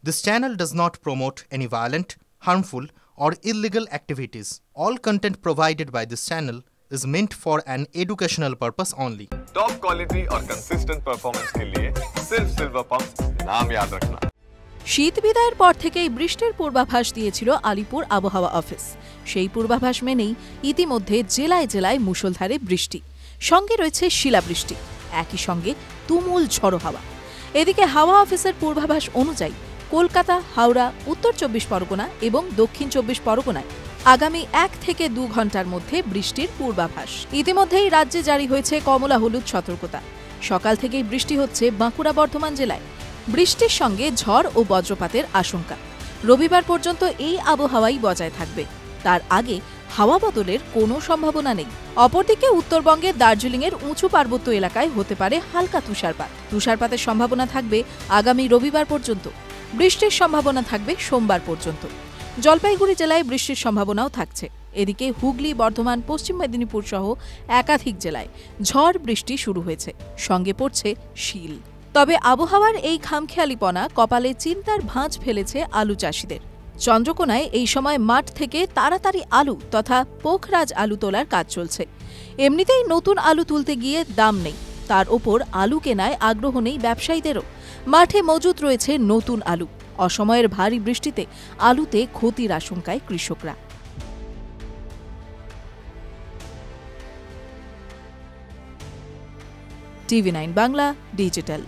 This channel does not promote any violent, harmful, or illegal activities. All content provided by this channel is meant for an educational purpose only. Top quality और consistent performance के लिए सिर्फ silver pump नाम याद रखना। শীত বিদায়ের পর থেকেই বৃষ্টির পূর্বাভাস দিয়েছিল আলিপুর আবহাওয়া অফিস। সেই পূর্বাভাস মেনেই ইতিমধ্যে জেলায় জেলায় মুষলধারে বৃষ্টি, সঙ্গে রয়েছে শিলাবৃষ্টি, একই সঙ্গে তুমুল ঝড়ো হাওয়া। এদিকে হাওয়া অফিসের পূর্বাভাস অনুযায়ী কলকাতা, হাওড়া, উত্তর 24 পরগনা এবং দক্ষিণ 24 পরগনায় আগামী 1 থেকে 2 ঘন্টার মধ্যে বৃষ্টির পূর্বাভাস। ইতিমধ্যেই রাজ্যে জারি হয়েছে কমলা হলুদ সতর্কতা। সকাল থেকেই বৃষ্টি হচ্ছে বাঁকুড়া, বর্ধমান জেলায়। বৃষ্টির সঙ্গে ঝড় ও বজ্রপাতের আশঙ্কা। রবিবার পর্যন্ত এই আবহাওয়াই বজায় থাকবে। তার আগে হাওয়া বদলের কোনো সম্ভাবনা নেই। অপরদিকে উত্তরবঙ্গের দার্জিলিংয়ের উঁচু পার্বত্য এলাকায় হতে পারে হালকা তুষারপাত। তুষারপাতের সম্ভাবনা থাকবে আগামী রবিবার পর্যন্ত। বৃষ্টির সম্ভাবনা থাকবে সোমবার পর্যন্ত। জলপাইগুড়ি জেলায় বৃষ্টির সম্ভাবনাও থাকছে। এদিকে হুগলি, বর্ধমান, পশ্চিম মেদিনীপুর সহ একাধিক জেলায় ঝড় বৃষ্টি শুরু হয়েছে, সঙ্গে পড়ছে শিল। তবে আবহাওয়ার এই খামখেয়ালিপনা কপালে চিন্তার ভাঁজ ফেলেছে আলু চাষিদের। চন্দ্রকোনায় এই সময় মাঠ থেকে তাড়াতাড়ি আলু তথা পোখরাজ আলু তোলার কাজ চলছে। এমনিতেই নতুন আলু তুলতে গিয়ে দাম নেই, তার ওপর আলু কেনায় আগ্রহ নেই ব্যবসায়ীদেরও। মাঠে মজুত রয়েছে নতুন আলু। অসময়ের ভারী বৃষ্টিতে আলুতে ক্ষতির আশঙ্কায় কৃষকরা। TV9 Bangla digital.